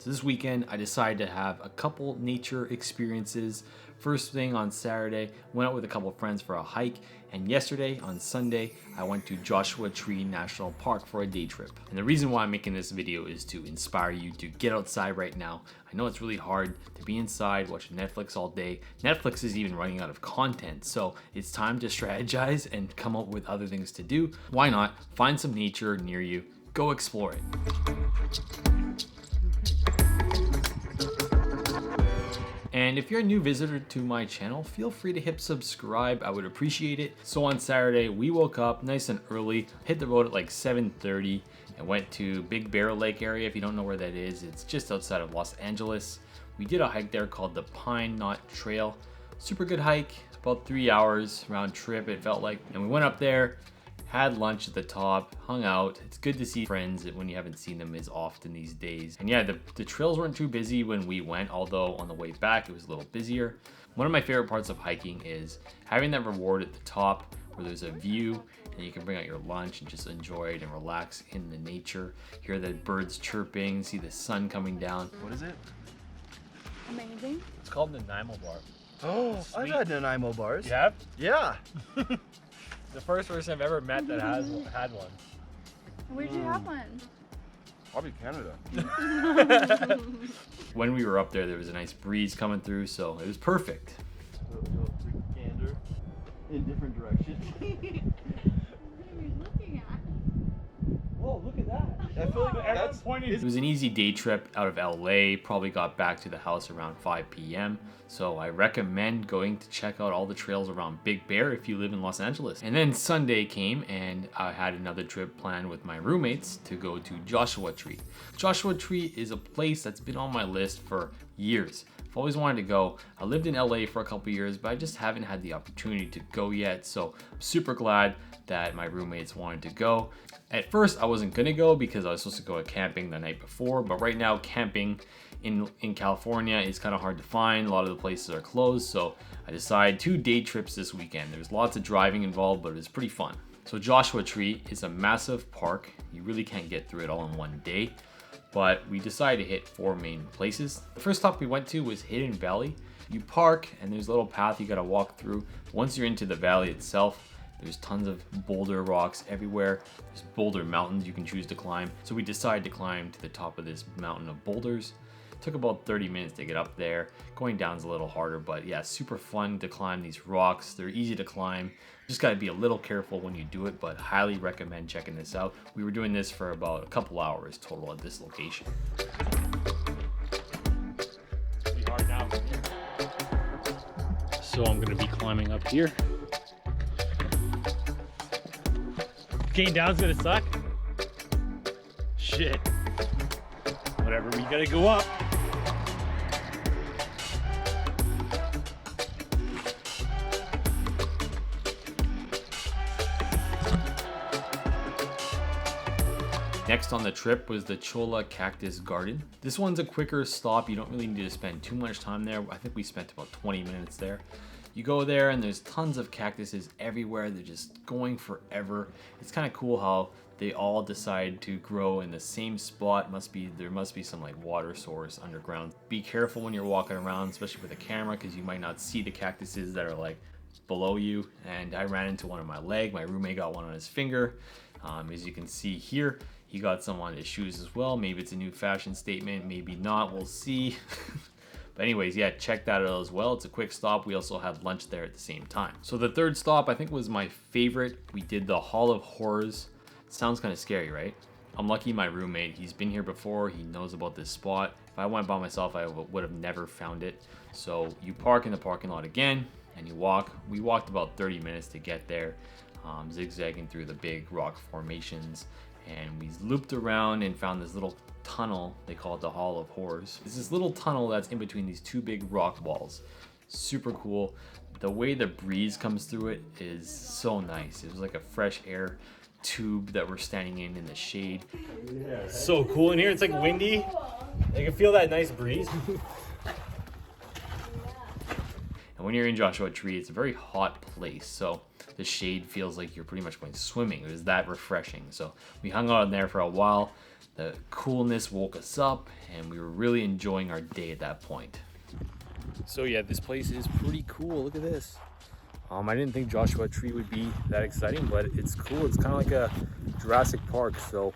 So this weekend, I decided to have a couple nature experiences. First thing on Saturday, went out with a couple friends for a hike, and yesterday, on Sunday, I went to Joshua Tree National Park for a day trip. And the reason why I'm making this video is to inspire you to get outside right now. I know it's really hard to be inside watching Netflix all day. Netflix is even running out of content, so it's time to strategize and come up with other things to do. Why not find some nature near you, go explore it. And if you're a new visitor to my channel, feel free to hit subscribe, I would appreciate it. So on Saturday, we woke up nice and early, hit the road at like 7:30 and went to Big Bear Lake area. If you don't know where that is, it's just outside of Los Angeles. We did a hike there called the Pineknot Trail. Super good hike, about 3 hours round trip it felt like. And we went up there, had lunch at the top, hung out. It's good to see friends when you haven't seen them as often these days. And yeah, the trails weren't too busy when we went, although on the way back it was a little busier. One of my favorite parts of hiking is having that reward at the top where there's a view and you can bring out your lunch and just enjoy it and relax in the nature. Hear the birds chirping, see the sun coming down. What is it? Amazing. It's called an Nanaimo bar. Oh, I've had Nanaimo bars. You have? Yeah. The first person I've ever met that had one. Where'd you have one? Probably Canada. When we were up there, there was a nice breeze coming through, so it was perfect. Gander in different directions. What are you looking at? Whoa, look at that. I feel like that's It was an easy day trip out of LA, probably got back to the house around 5 p.m. So I recommend going to check out all the trails around Big Bear if you live in Los Angeles. And then Sunday came and I had another trip planned with my roommates to go to Joshua Tree. Joshua Tree is a place that's been on my list for years. I've always wanted to go. I lived in LA for a couple years, but I just haven't had the opportunity to go yet. So I'm super glad that my roommates wanted to go. At first, I wasn't gonna go because I was supposed to go camping the night before, but right now camping in California is kind of hard to find. A lot of the places are closed, so I decided 2 day trips this weekend. There's lots of driving involved, but it was pretty fun. So Joshua Tree is a massive park. You really can't get through it all in one day, but we decided to hit 4 main places. The first stop we went to was Hidden Valley. You park and there's a little path you gotta walk through. Once you're into the valley itself, there's tons of boulder rocks everywhere. There's boulder mountains you can choose to climb. So we decided to climb to the top of this mountain of boulders. It took about 30 minutes to get up there. Going down's a little harder, but yeah, super fun to climb these rocks. They're easy to climb. Just gotta be a little careful when you do it, but highly recommend checking this out. We were doing this for about a couple hours total at this location. Pretty hard now from here. So I'm gonna be climbing up here. Getting down's gonna suck. Shit. Whatever, we gotta go up. Next on the trip was the Cholla Cactus Garden. This one's a quicker stop. You don't really need to spend too much time there. I think we spent about 20 minutes there. You go there and there's tons of cactuses everywhere. They're just going forever. It's kind of cool how they all decide to grow in the same spot. There must be some like water source underground. Be careful when you're walking around, especially with a camera, because you might not see the cactuses that are like below you. And I ran into one on my leg. My roommate got one on his finger. As you can see here, he got some on his shoes as well. Maybe it's a new fashion statement, maybe not, we'll see. But anyways, yeah, check that out as well. It's a quick stop. We also had lunch there at the same time. So the third stop I think was my favorite. We did the Hall of Horrors. It sounds kind of scary, right? I'm lucky my roommate, he's been here before. He knows about this spot. If I went by myself, I would have never found it. So you park in the parking lot again and you walk. We walked about 30 minutes to get there, zigzagging through the big rock formations. And we looped around and found this little tunnel. They call it the Hall of Horrors. It's this little tunnel that's in between these 2 big rock walls. Super cool. The way the breeze comes through it is so nice. It was like a fresh air tube that we're standing in the shade. Yeah, it's so cool in here. It's like windy. You can feel that nice breeze. And when you're in Joshua Tree, it's a very hot place, so the shade feels like you're pretty much going swimming. It was that refreshing. So we hung out in there for a while. The coolness woke us up and we were really enjoying our day at that point. So yeah, this place is pretty cool. Look at this. I didn't think Joshua Tree would be that exciting, but it's cool. It's kind of like a Jurassic Park. So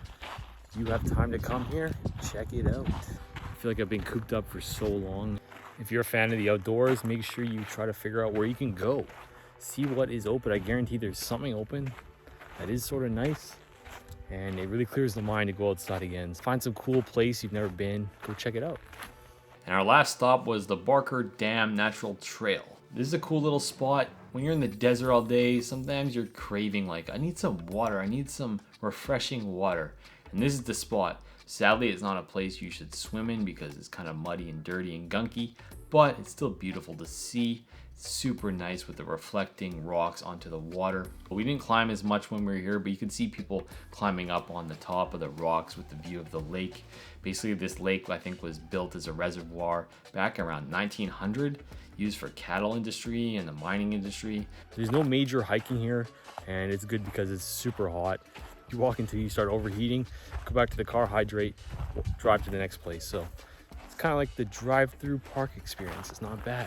if you have time to come here, check it out. I feel like I've been cooped up for so long. If you're a fan of the outdoors, make sure you try to figure out where you can go. See what is open. I guarantee there's something open that is sort of nice. And it really clears the mind to go outside again. Find some cool place you've never been. Go check it out. And our last stop was the Barker Dam Natural Trail. This is a cool little spot. When you're in the desert all day, sometimes you're craving like, I need some water. I need some refreshing water. And this is the spot. Sadly, it's not a place you should swim in because it's kind of muddy and dirty and gunky, but it's still beautiful to see. It's super nice with the reflecting rocks onto the water. We didn't climb as much when we were here, but you could see people climbing up on the top of the rocks with the view of the lake. Basically, this lake, I think, was built as a reservoir back around 1900, used for cattle industry and the mining industry. There's no major hiking here, and it's good because it's super hot. You walk until you start overheating, go back to the car, hydrate, drive to the next place. So it's kind of like the drive-through park experience. It's not bad.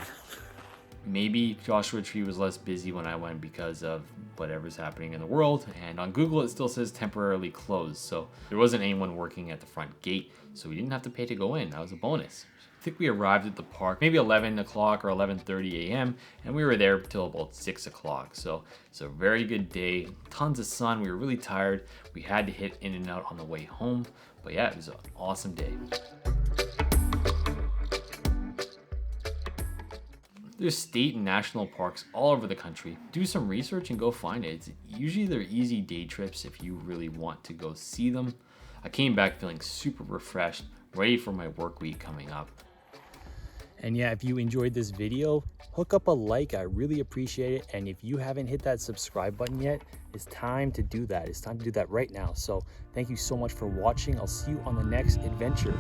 Maybe Joshua Tree was less busy when I went because of whatever's happening in the world. And on Google, it still says temporarily closed. So there wasn't anyone working at the front gate, so we didn't have to pay to go in. That was a bonus. I think we arrived at the park maybe 11 o'clock or 11:30 a.m. and we were there till about 6 o'clock. So it's a very good day, tons of sun. We were really tired. We had to hit in and out on the way home. But yeah, it was an awesome day. There's state and national parks all over the country. Do some research and go find it. Usually they're easy day trips if you really want to go see them. I came back feeling super refreshed, ready for my work week coming up. And yeah, if you enjoyed this video, hook up a like. I really appreciate it. And if you haven't hit that subscribe button yet, it's time to do that. It's time to do that right now. So thank you so much for watching. I'll see you on the next adventure.